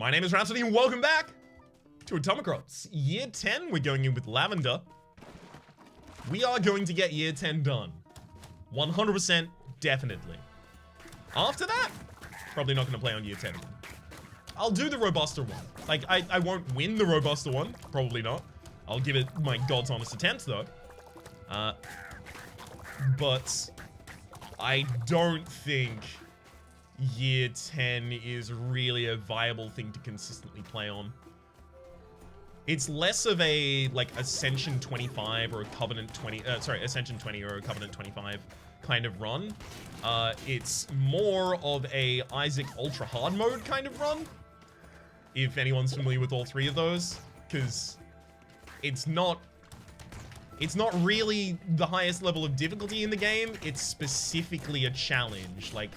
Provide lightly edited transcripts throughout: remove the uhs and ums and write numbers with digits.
My name is Rhapsody and welcome back to Atomicrops. Year 10, we're going in with Lavender. We are going to get Year 10 done. 100% definitely. After that, probably not going to play on Year 10 again. I'll do the Robusta one. Like, I won't win the Robusta one. Probably not. I'll give it my God's honest attempt, though. But I don't think Year 10 is really a viable thing to consistently play on. It's less of a, like, Ascension 25 or a Covenant 20, Ascension 20 or a Covenant 25 kind of run. It's more of a Isaac Ultra Hard mode kind of run, if anyone's familiar with all three of those, because it's not really the highest level of difficulty in the game. It's specifically a challenge, like,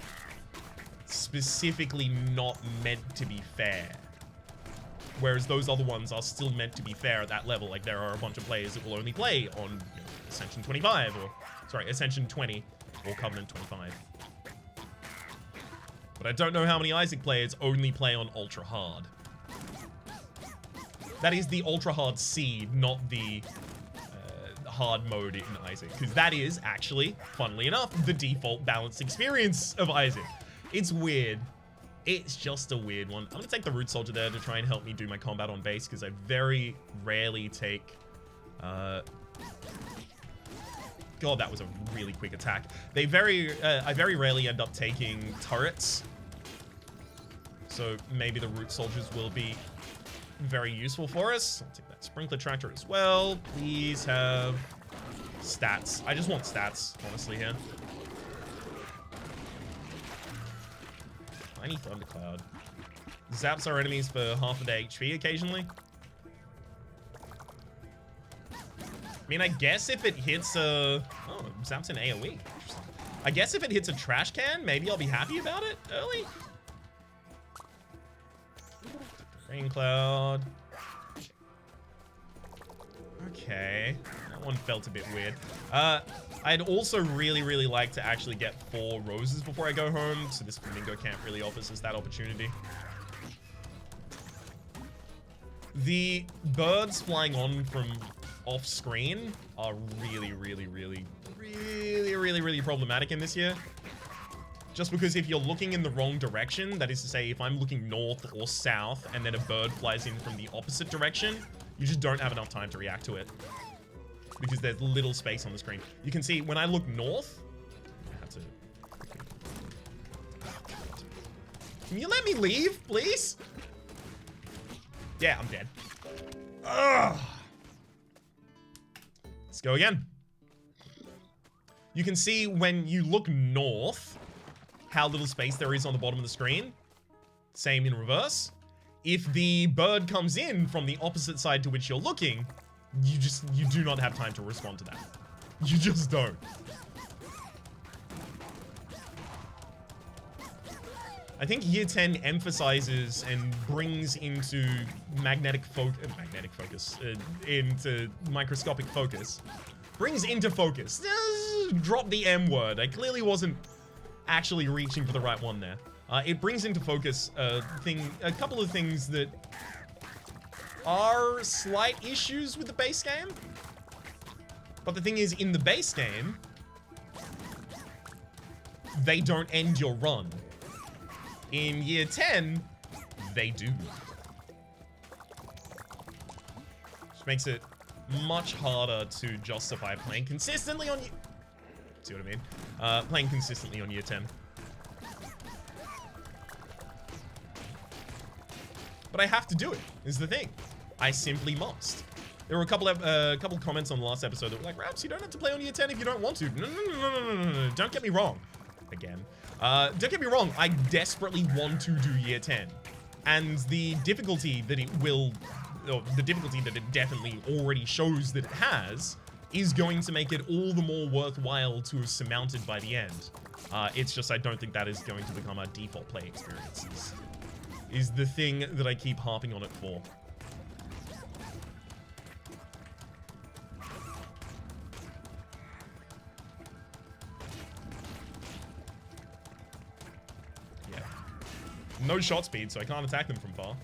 specifically not meant to be fair. Whereas those other ones are still meant to be fair at that level. Like, there are a bunch of players that will only play on, you know, Ascension 25 or, sorry, Ascension 20 or Covenant 25. But I don't know how many Isaac players only play on Ultra Hard. That is the Ultra Hard seed, not the hard mode in Isaac. Because that is actually, funnily enough, the default balanced experience of Isaac. It's weird. It's just a weird one. I'm going to take the Root Soldier there to try and help me do my combat on base, because I very rarely take... God, that was a really quick attack. I very rarely end up taking turrets. So maybe the Root Soldiers will be very useful for us. I'll take that Sprinkler Tractor as well. Please have stats. I just want stats, honestly, here. Tiny Thundercloud. Zaps our enemies for half of their HP occasionally. I mean, I guess if it hits a... Oh, zaps an AoE. Interesting. I guess if it hits a trash can, maybe I'll be happy about it early. Rain Cloud. Okay. That one felt a bit weird. I'd also really like to actually get 4 roses before I go home, so this Flamingo camp really offers us that opportunity. The birds flying on from off screen are really problematic in this year. Just because if you're looking in the wrong direction, that is to say, if I'm looking north or south and then a bird flies in from the opposite direction, you just don't have enough time to react to it. Because there's little space on the screen. You can see when I look north, I have to... Oh, God. Can you let me leave, please? Yeah, I'm dead. Ugh. Let's go again. You can see when you look north, how little space there is on the bottom of the screen. Same in reverse. If the bird comes in from the opposite side to which you're looking, you do not have time to respond to that. You just don't. I think Year 10 emphasizes and brings into into microscopic focus. Brings into focus. Drop the M word. I clearly wasn't actually reaching for the right one there. It brings into focus a couple of things that are slight issues with the base game. But the thing is, in the base game, they don't end your run. In Year 10, they do. Which makes it much harder to justify playing consistently on... See what I mean? Playing consistently on Year 10. But I have to do it, is the thing. I simply must. There were a couple comments on the last episode that were like, Raps, you don't have to play on Year 10 if you don't want to. No. Don't get me wrong. Again. Don't get me wrong. I desperately want to do Year 10. And the difficulty that it will... Or the difficulty that it definitely already shows that it has is going to make it all the more worthwhile to have surmounted by the end. It's just I don't think that is going to become our default play experience. Is the thing that I keep harping on it for. No shot speed, so I can't attack them from far.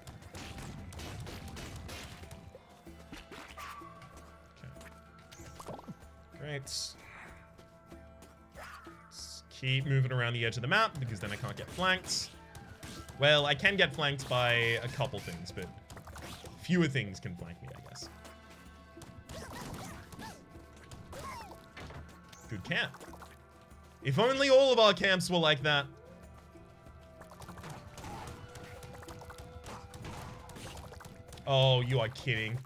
Great. Let's keep moving around the edge of the map, because then I can't get flanked. Well, I can get flanked by a couple things, but fewer things can flank me, I guess. Good camp. If only all of our camps were like that. Oh, you are kidding.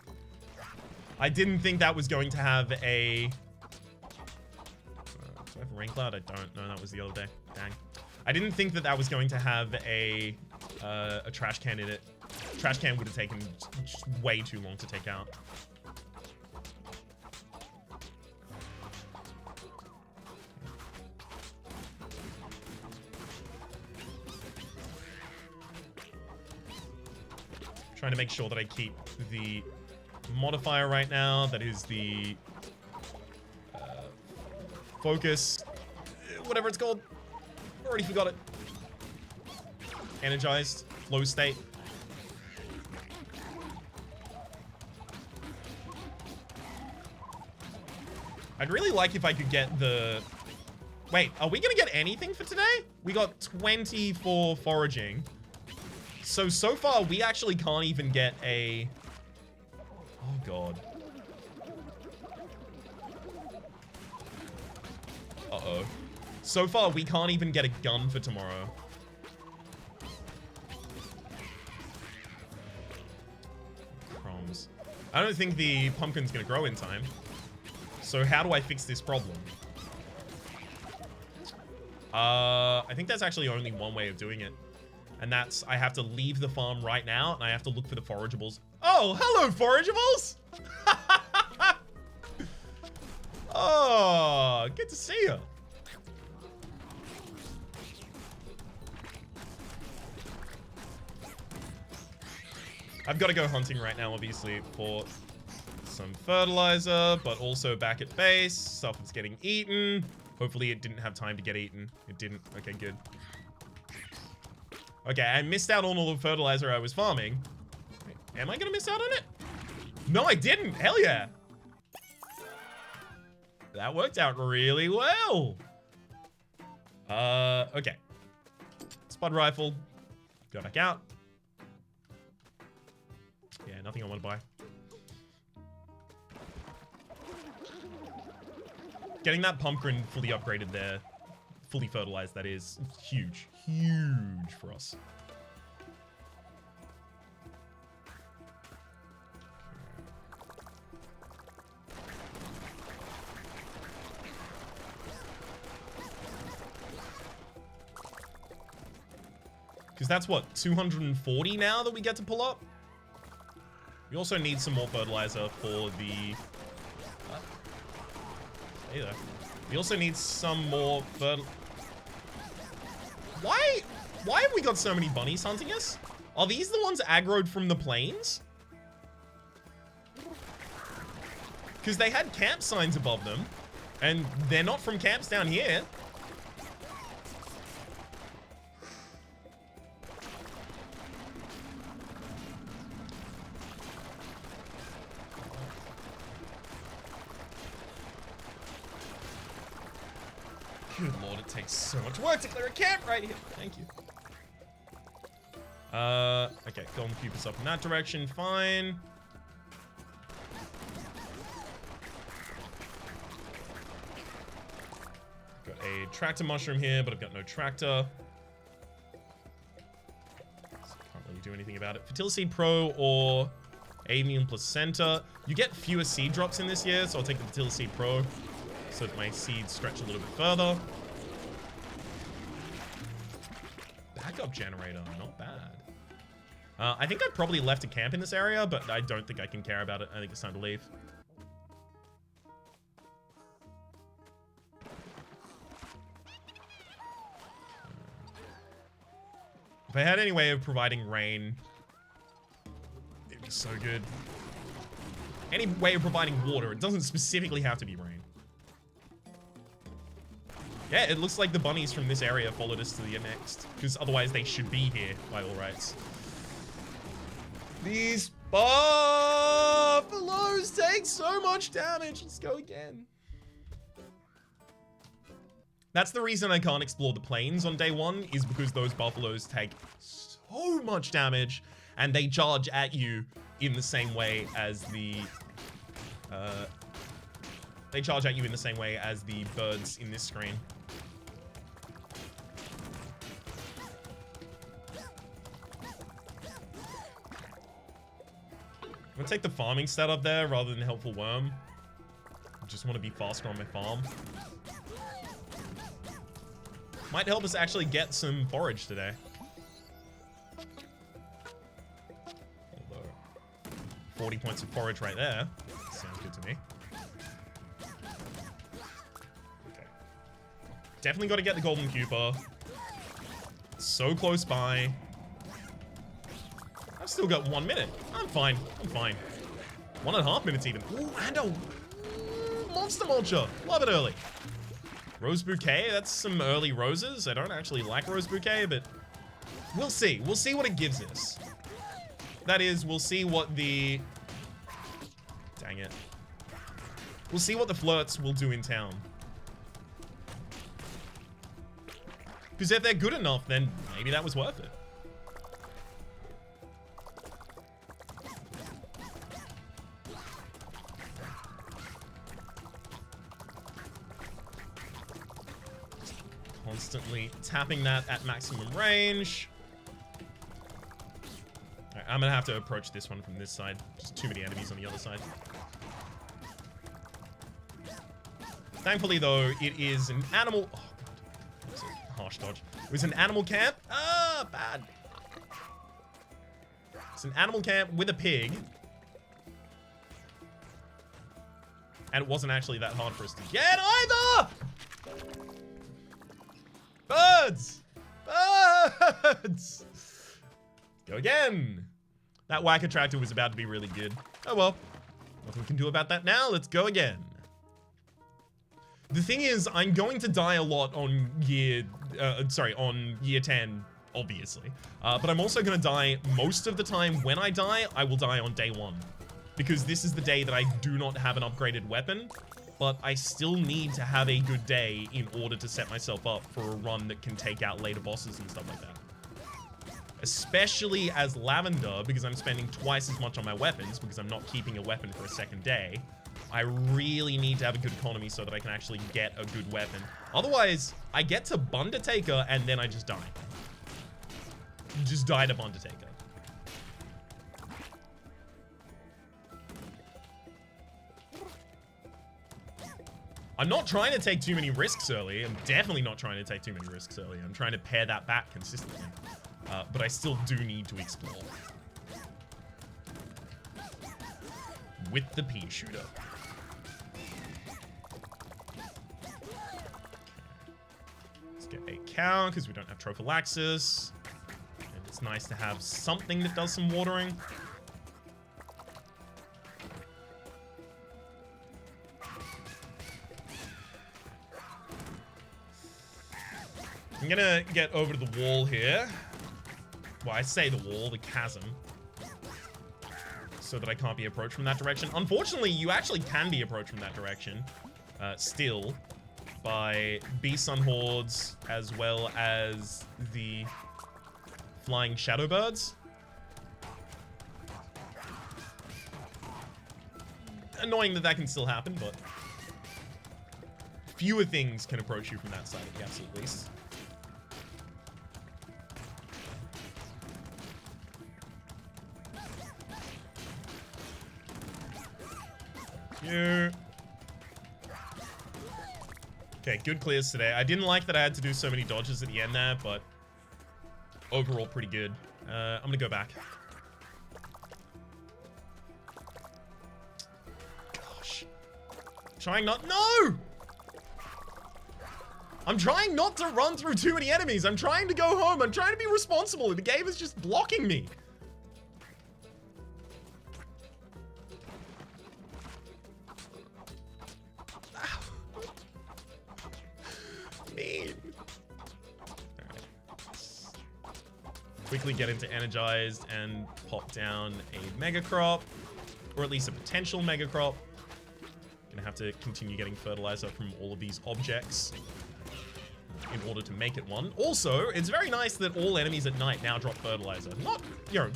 I didn't think that was going to have a... do I have rain cloud? I don't. No, that was the other day. Dang. I didn't think that that was going to have a trash can in it. Trash can would have taken just way too long to take out. Trying to make sure that I keep the modifier right now. That is the focus, whatever it's called. Already forgot it. Energized, flow state. I'd really like if I could get the... Wait, are we gonna get anything for today? We got 24 foraging. So far, we actually can't even get a... Oh, God. Uh-oh. So far, we can't even get a gun for tomorrow. Crumbs. I don't think the pumpkin's gonna grow in time. So how do I fix this problem? I think there's actually only one way of doing it. And that's, I have to leave the farm right now, and I have to look for the forageables. Oh, hello, forageables! Oh, good to see you. I've got to go hunting right now, obviously, for some fertilizer, but also back at base. Stuff is getting eaten. Hopefully it didn't have time to get eaten. It didn't. Okay, good. Okay, I missed out on all the fertilizer I was farming. Wait, am I gonna miss out on it? No, I didn't. Hell yeah. That worked out really well. Okay. Spud rifle. Go back out. Yeah, nothing I want to buy. Getting that pumpkin fully upgraded there, fully fertilized, that is huge. Huge for us. Because that's what, 240 now that we get to pull up? We also need some more fertilizer for the... Hey there. We also need some more fertilizer. Why have we got so many bunnies hunting us? Are these the ones aggroed from the plains? Because they had camp signs above them, and they're not from camps down here. Good lord, it takes so much work to clear a camp right here. Thank you. Okay, filling the pupils up in that direction, fine. Got a tractor mushroom here, but I've got no tractor. So can't really do anything about it. Fertility Pro or Avian Placenta. You get fewer seed drops in this year, so I'll take the Fertility Pro so that my seeds stretch a little bit further. Backup generator, not bad. I think I probably left a camp in this area, but I don't think I can care about it. I think it's time to leave. If I had any way of providing rain, it'd be so good. Any way of providing water. It doesn't specifically have to be rain. Yeah, it looks like the bunnies from this area followed us to the next, because otherwise they should be here by all rights. These buffaloes take so much damage. Let's go again. That's the reason I can't explore the plains on day 1, is because those buffaloes take so much damage, and they charge at you in the same way as the... they charge at you in the same way as the birds in this screen. I'm gonna take the farming stat up there rather than helpful worm. I just want to be faster on my farm. Might help us actually get some forage today. Although, 40 points of forage right there. Sounds good to me. Okay. Definitely got to get the golden Cooper. So close by. I've still got 1 minute. I'm fine. I'm fine. 1.5 minutes even. Ooh, and a monster mulcher. Love it early. Rose bouquet. That's some early roses. I don't actually like rose bouquet, but we'll see. We'll see what it gives us. That is, we'll see what the... Dang it. We'll see what the flirts will do in town. Because if they're good enough, then maybe that was worth it. Constantly tapping that at maximum range. All right, I'm gonna have to approach this one from this side. Just too many enemies on the other side. Thankfully, though, it is an animal... Oh, God. That was a harsh dodge. It was an animal camp. Ah, bad. It's an animal camp with a pig. And it wasn't actually that hard for us to get either! Birds! Birds! Go again. That whacker tractor was about to be really good. Oh well. Nothing we can do about that now. Let's go again. The thing is, I'm going to die a lot on on year 10, obviously. But I'm also going to die most of the time. When I die, I will die on day 1. Because this is the day that I do not have an upgraded weapon. But I still need to have a good day in order to set myself up for a run that can take out later bosses and stuff like that. Especially as Lavender, because I'm spending twice as much on my weapons, because I'm not keeping a weapon for a second day. I really need to have a good economy so that I can actually get a good weapon. Otherwise, I get to Undertaker and then I just die. Just die to Undertaker. I'm not trying to take too many risks early. I'm definitely not trying to take too many risks early. I'm trying to pare that back consistently. But I still do need to explore. With the pea shooter. Let's get a cow, because we don't have Trophylaxis. And it's nice to have something that does some watering. I'm gonna get over to the wall here. Well, I say the wall, the chasm. So that I can't be approached from that direction. Unfortunately, you actually can be approached from that direction. Still. By Bee Sun Hordes, as well as the flying shadow birds. Annoying that that can still happen, but fewer things can approach you from that side of the absolute least. Okay, good clears today. I didn't like that I had to do so many dodges at the end there, but overall pretty good. I'm gonna go back. Gosh. Trying not... No! I'm trying not to run through too many enemies. I'm trying to go home. I'm trying to be responsible. The game is just blocking me. Quickly get into energized and pop down a mega crop, or at least a potential mega crop. Gonna have to continue getting fertilizer from all of these objects. in order to make it one. Also, it's very nice that all enemies at night now drop fertilizer. Not, you know,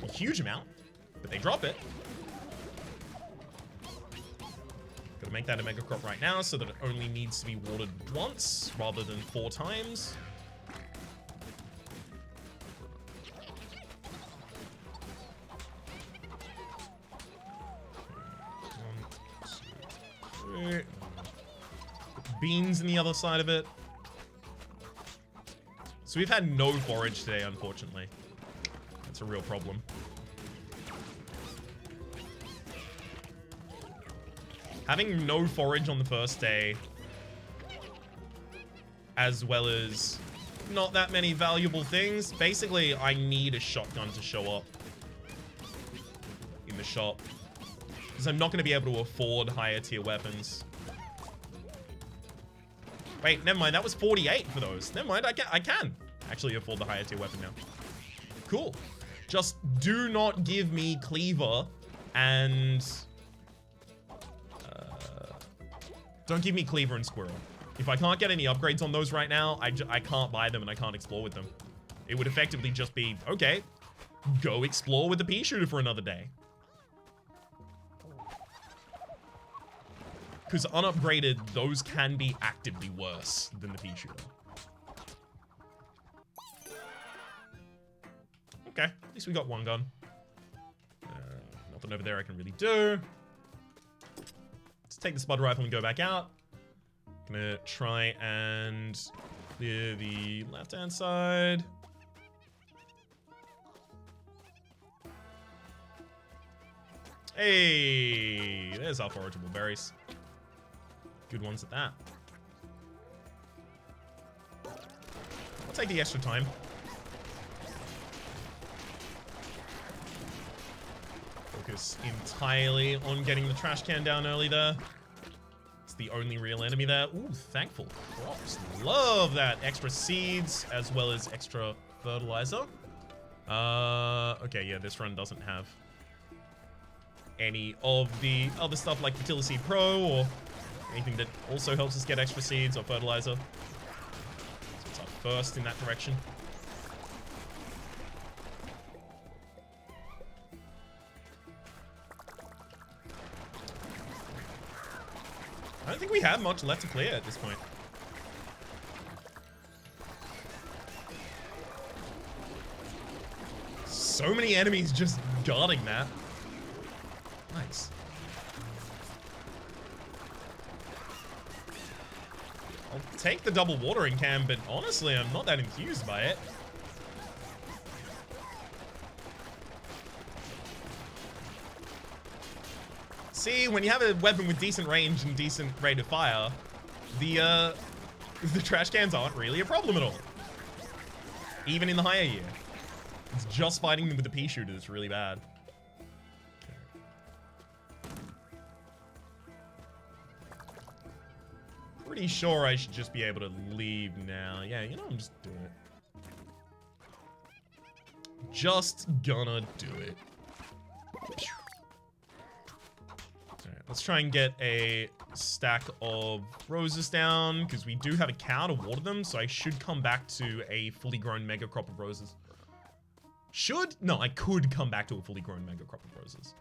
a huge amount, but they drop it. Gotta make that a mega crop right now so that it only needs to be watered once rather than 4 times. Beans in the other side of it. So we've had no forage today, unfortunately. That's a real problem. Having no forage on the first day, as well as not that many valuable things. Basically, I need a shotgun to show up in the shop, because I'm not going to be able to afford higher tier weapons. Wait, never mind. That was 48 for those. Never mind. I can actually afford the higher tier weapon now. Cool. Just do not give me cleaver and don't give me cleaver and squirrel. If I can't get any upgrades on those right now, I can't buy them and I can't explore with them. It would effectively just be, okay, go explore with the pea shooter for another day. Because unupgraded, those can be actively worse than the pea shooter. Okay, at least we got one gun. Nothing over there I can really do. Let's take the spud rifle and go back out. Gonna try and clear the left-hand side. Hey, there's our forageable berries. Good ones at that. I'll take the extra time. Focus entirely on getting the trash can down early there. It's the only real enemy there. Ooh, thankful crops. Love that. Extra seeds as well as extra fertilizer. Okay, yeah, this run doesn't have any of the other stuff like Fertility Pro or anything that also helps us get extra seeds or fertilizer. So it's our first in that direction. I don't think we have much left to clear at this point. So many enemies just guarding that. Nice. I'll take the double watering can, but honestly, I'm not that enthused by it. See, when you have a weapon with decent range and decent rate of fire, the trash cans aren't really a problem at all. Even in the higher year. It's just fighting them with the pea shooter that's really bad. Pretty sure I should just be able to leave now. Yeah, you know, I'm just doing it. Just gonna do it. Alright, let's try and get a stack of roses down, because we do have a cow to water them, so I should come back to a fully grown mega crop of roses. Should? No, I could come back to a fully grown mega crop of roses.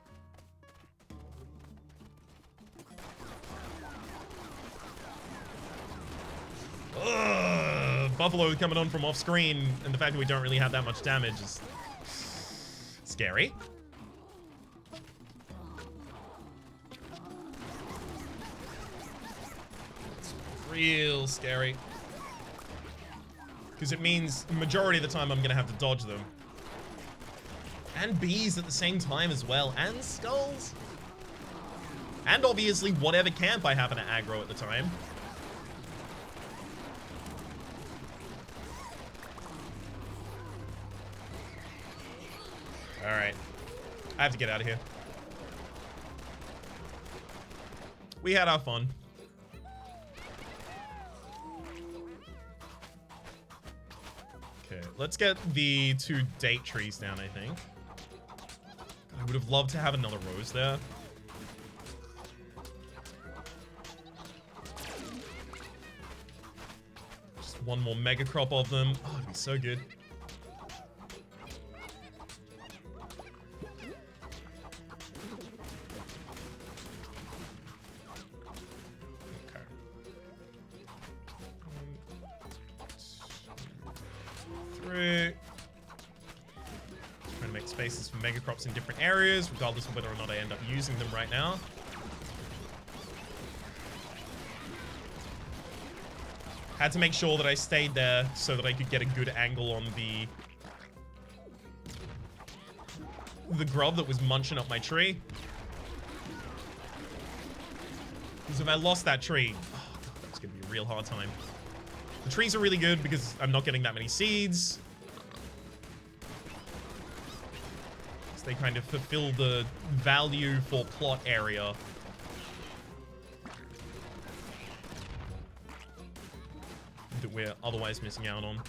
Ugh, Buffalo coming on from off screen, and the fact that we don't really have that much damage is scary. It's real scary. Because it means the majority of the time I'm going to have to dodge them. And bees at the same time as well, and skulls. And obviously whatever camp I happen to aggro at the time. Alright. I have to get out of here. We had our fun. Okay, let's get the 2 date trees down, I think. I would have loved to have another rose there. Just one more mega crop of them. Oh, it'd be so good. Okay. 1, 2, 3. Trying to make spaces for mega crops in different areas, regardless of whether or not I end up using them right now. Had to make sure that I stayed there so that I could get a good angle on the grub that was munching up my tree. Because if I lost that tree, oh God, that's gonna be a real hard time. The trees are really good because I'm not getting that many seeds. So they kind of fulfill the value for plot area. That we're otherwise missing out on.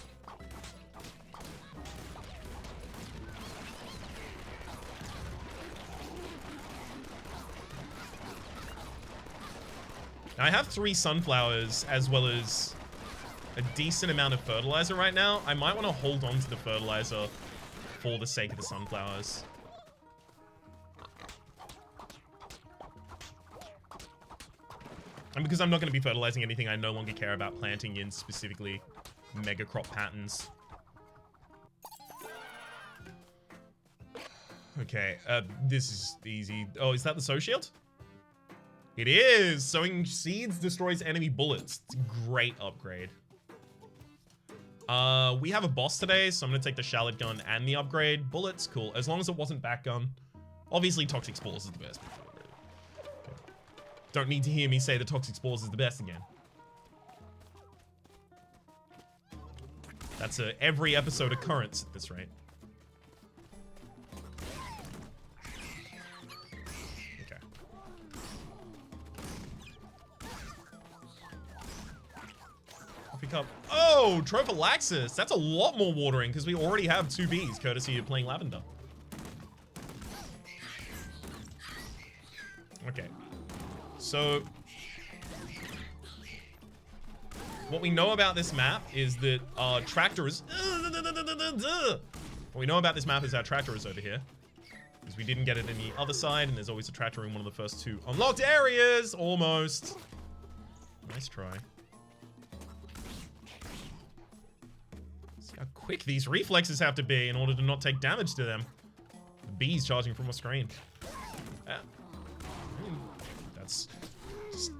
Now I have 3 sunflowers as well as a decent amount of fertilizer right now. I might want to hold on to the fertilizer for the sake of the sunflowers. And because I'm not going to be fertilizing anything, I no longer care about planting in specifically mega crop patterns. Okay, this is easy. Oh, is that the sow shield? It is! Sowing seeds destroys enemy bullets. It's a great upgrade. We have a boss today, so I'm going to take the shallot gun and the upgrade. Bullets, cool. As long as it wasn't back gun. Obviously, toxic spores is the best. Don't need to hear me say the toxic spores is the best again. That's a every episode occurrence at this rate. Okay. Coffee cup. Oh, Trophallaxis. That's a lot more watering because we already have 2 bees courtesy of playing lavender. Okay. So, what we know about this map is that our tractor is... What we know about this map is our tractor is over here. Because we didn't get it in the other side, and there's always a tractor in one of the first 2 unlocked areas! Almost. Nice try. See how quick these reflexes have to be in order to not take damage to them. The bees charging from a screen. That's just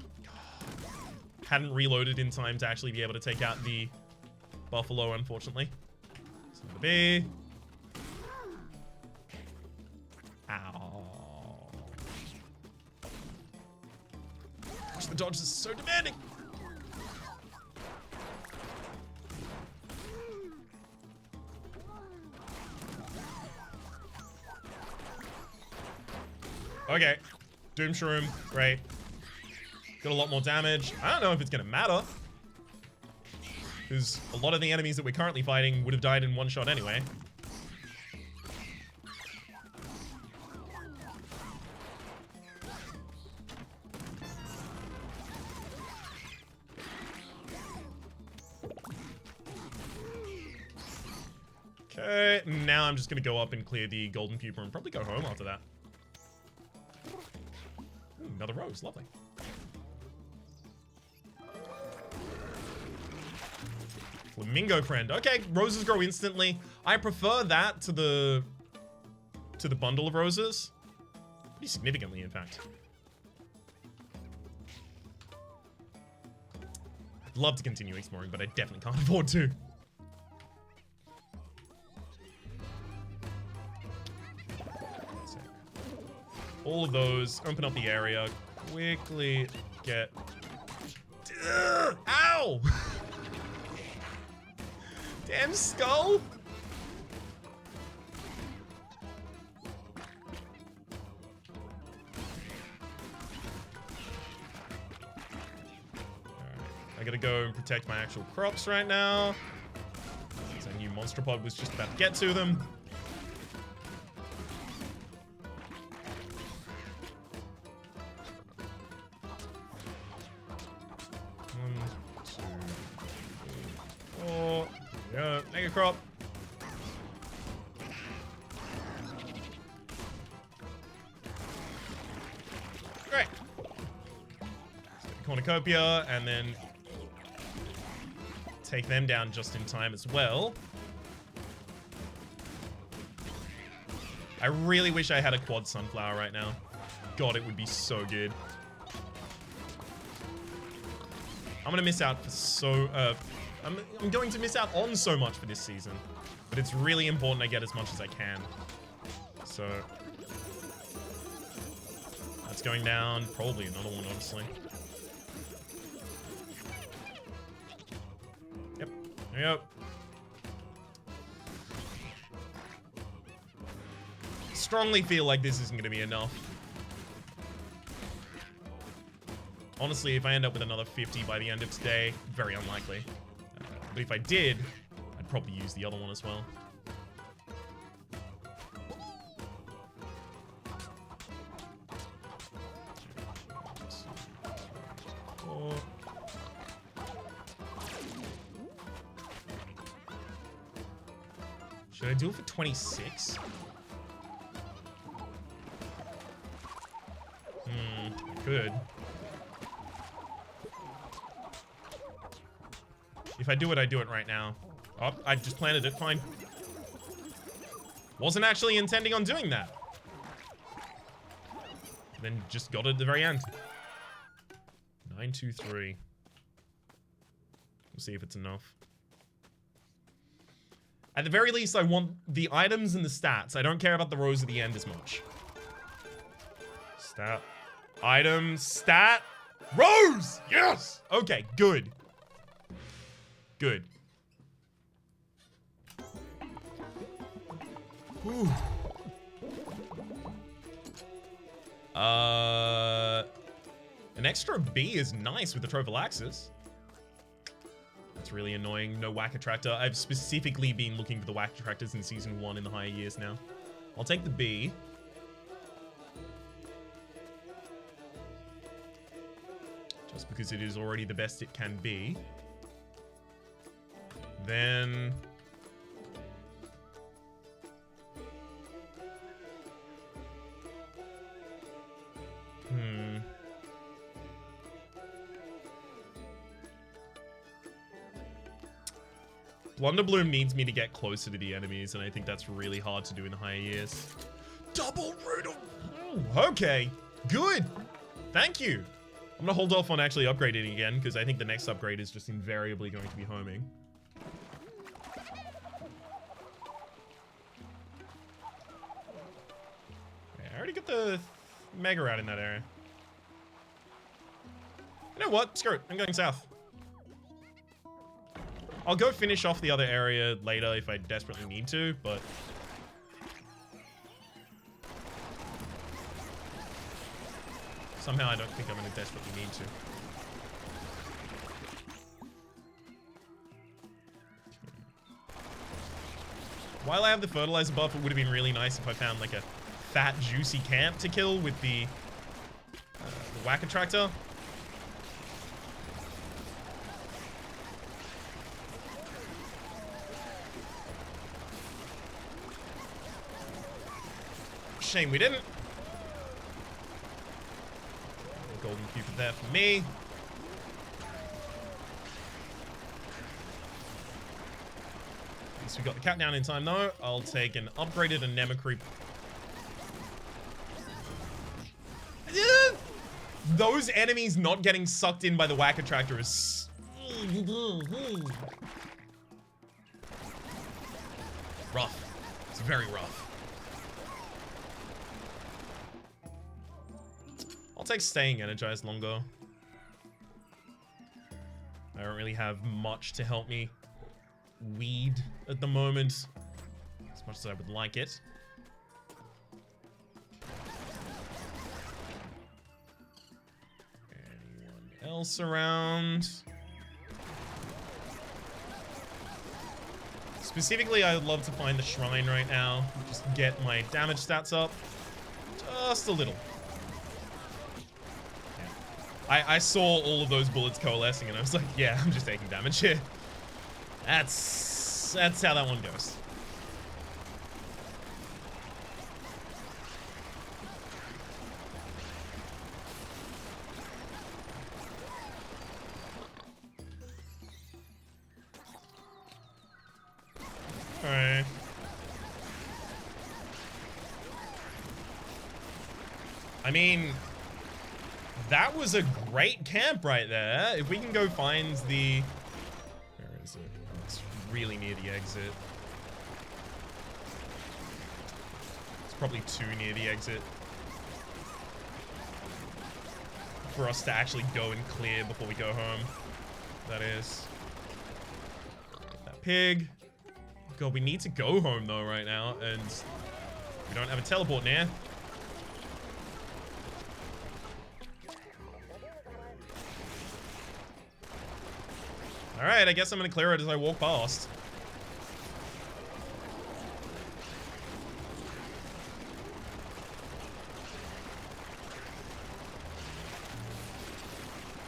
hadn't reloaded in time to actually be able to take out the buffalo, unfortunately. So the bee. Ow. Gosh, the dodge is so demanding. Okay. Doom Shroom, great. Got a lot more damage. I don't know if it's gonna matter. Because a lot of the enemies that we're currently fighting would have died in one shot anyway. Okay, now I'm just gonna go up and clear the golden pupa and probably go home after that. Ooh, another rose, lovely. Flamingo friend. Okay, roses grow instantly. I prefer that to the bundle of roses. Pretty significantly, in fact. I'd love to continue exploring, but I definitely can't afford to. All of those, open up the area, quickly get... Ow! Damn skull! Alright, I gotta go and protect my actual crops right now. Because I knew Monster Pod was just about to get to them. Atomicrop. Great. Cornucopia, and then take them down just in time as well. I really wish I had a quad sunflower right now. God, it would be so good. I'm gonna miss out for so... I'm going to miss out on so much for this season. But it's really important I get as much as I can. So... that's going down. Probably another one, honestly. Yep. There we go. Strongly feel like this isn't going to be enough. Honestly, if I end up with another 50 by the end of today, very unlikely. But if I did, I'd probably use the other one as well. Should I do it for 26? Good. If I do it, I do it right now. Oh, I just planted it. Fine. Wasn't actually intending on doing that. Then just got it at the very end. 923. We'll see if it's enough. At the very least, I want the items and the stats. I don't care about the rows at the end as much. Stat. Item. Stat. Rows! Yes! Okay, good. Good. Whew. An extra B is nice with the Trophallaxis. That's really annoying. No whack attractor. I've specifically been looking for the whack attractors in season 1 in the higher years now. I'll take the B. Just because it is already the best it can be. Then... Blunderbloom needs me to get closer to the enemies, and I think that's really hard to do in the higher years. Double root of... Okay, good. Thank you. I'm gonna hold off on actually upgrading again, because I think the next upgrade is just invariably going to be homing. Okay, I already got the Mega Rat in that area. You know what? Screw it. I'm going south. I'll go finish off the other area later if I desperately need to, but... somehow I don't think I'm going to desperately need to. While I have the fertilizer buff, it would have been really nice if I found like a fat, juicy camp to kill with the whack attractor. Shame we didn't. Golden Cupid there for me. At least we got the cat down in time though. I'll take an upgraded Anemocreep. Those enemies not getting sucked in by the whack attractor is rough. It's very rough. I'll take staying energized longer. I don't really have much to help me weed at the moment, as much as I would like it. Anyone else around? Specifically, I would love to find the shrine right now. Just get my damage stats up just a little. I saw all of those bullets coalescing and I was like, yeah, I'm just taking damage here. That's That's how that one goes. Alright. I mean, that was a great camp right there. If we can go find the... Where is it? Oh, it's really near the exit. It's probably too near the exit for us to actually go and clear before we go home. That is. That pig. God, we need to go home though right now, and we don't have a teleport near. Alright, I guess I'm gonna clear it as I walk past.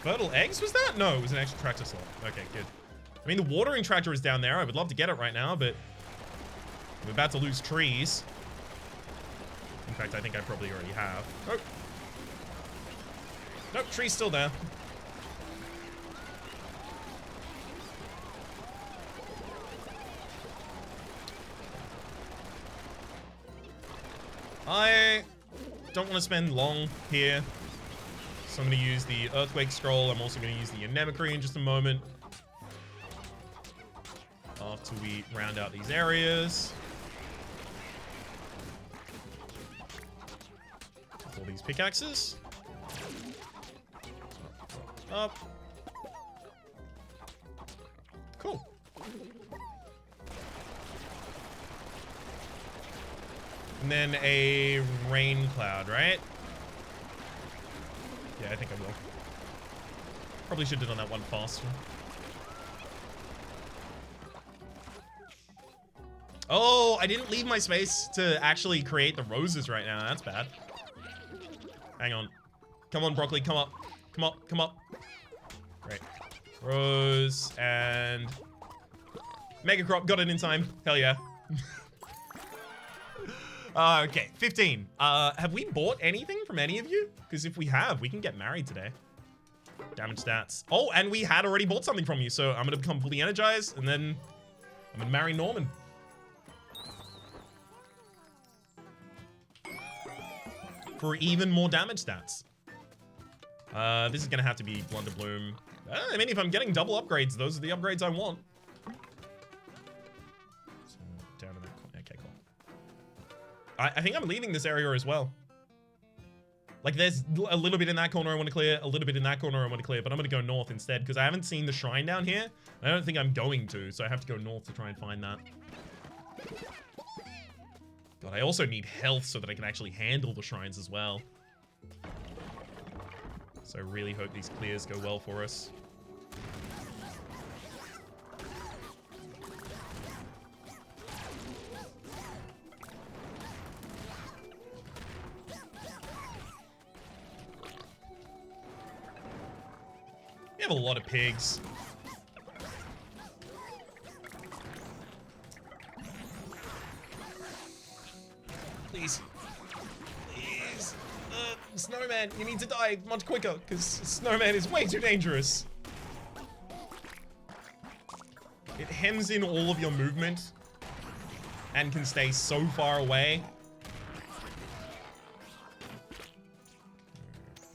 Fertile eggs, was that? No, it was an extra tractor slot. Okay, good. I mean, the watering tractor is down there. I would love to get it right now, but we're about to lose trees. In fact, I think I probably already have. Oh. Nope, tree's still there. I don't want to spend long here, so I'm going to use the Earthquake Scroll. I'm also going to use the Anemocry in just a moment, after we round out these areas. All these pickaxes. Up. Cool. And then a rain cloud, right? Yeah, I think I will. Probably should have done that one faster. Oh, I didn't leave my space to actually create the roses right now. That's bad. Hang on. Come on, broccoli. Come up. Come up. Come up. Great. Rose and Mega Crop. Got it in time. Hell yeah. Okay, 15. Have we bought anything from any of you? Because if we have, we can get married today. Damage stats. Oh, and we had already bought something from you, so I'm gonna become fully energized, and then I'm gonna marry Norman. For even more damage stats. This is gonna have to be Blunder Bloom. I mean, if I'm getting double upgrades, those are the upgrades I want. So, down to that corner. Okay, cool. I think I'm leaving this area as well. Like, there's a little bit in that corner I want to clear, a little bit in that corner I want to clear, but I'm going to go north instead, because I haven't seen the shrine down here. I don't think I'm going to, so I have to go north to try and find that. God, I also need health so that I can actually handle the shrines as well. So I really hope these clears go well for us. We have a lot of pigs. Please. Please. Snowman, you need to die much quicker, because Snowman is way too dangerous. It hems in all of your movement and can stay so far away.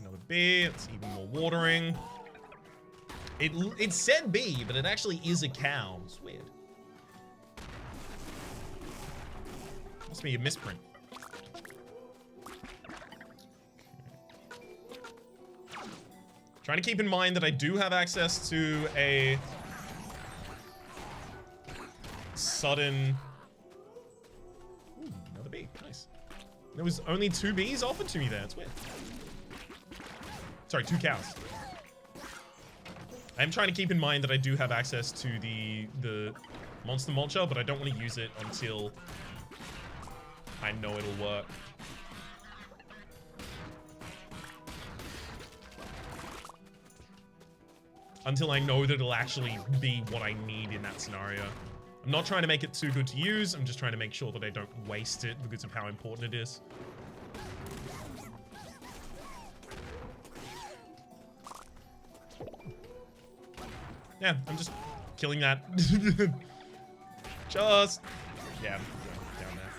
Another bee. It's even more watering. It said bee, but it actually is a cow. It's weird. Must be a misprint. Trying to keep in mind that I do have access to a sudden... Ooh, another bee. Nice. There was only 2 bees offered to me there. It's weird. Sorry, 2 cows. I'm trying to keep in mind that I do have access to the monster mulcher, but I don't want to use it until I know it'll work. Until I know that it'll actually be what I need in that scenario. I'm not trying to make it too good to use. I'm just trying to make sure that I don't waste it because of how important it is. Yeah, I'm just killing that. Just... Yeah, down there.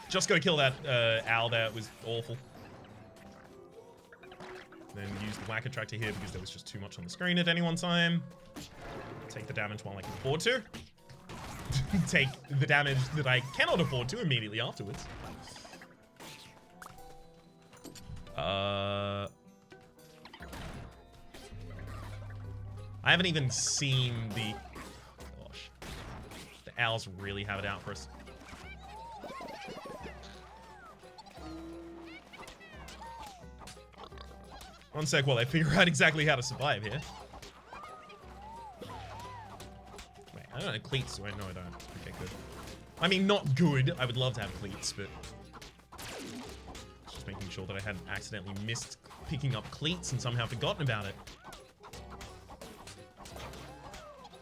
Just gotta kill that owl there. It was awful. Then use the whack attractor here because there was just too much on the screen at any one time. Take the damage while I can afford to. Take the damage that I cannot afford to immediately afterwards. I haven't even seen the... Oh, gosh. The owls really have it out for us. One sec while I figure out exactly how to survive here. Wait, I don't know cleats, do I? No, I don't. Okay, good. I mean, not good. I would love to have cleats, but... Just making sure that I hadn't accidentally missed picking up cleats and somehow forgotten about it.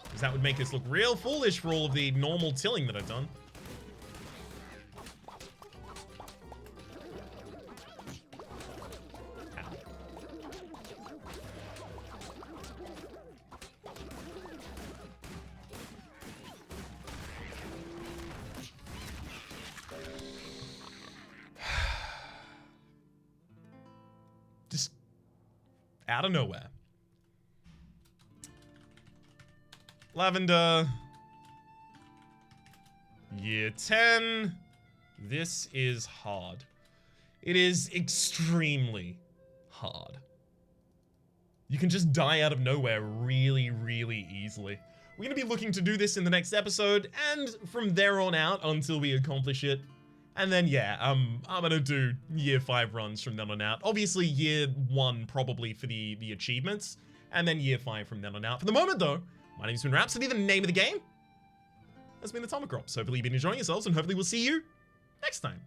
Because that would make us look real foolish for all of the normal tilling that I've done. Just out of nowhere. Lavender. Year 10. This is hard. It is extremely hard. You can just die out of nowhere really, really easily. We're going to be looking to do this in the next episode, and from there on out until we accomplish it. And then, yeah, I'm going to do year 5 runs from then on out. Obviously, year 1 probably for the achievements, and then year 5 from then on out. For the moment, though, my name's been Rhapsody. The name of the game has been Atomicrops. Hopefully you've been enjoying yourselves, and hopefully we'll see you next time.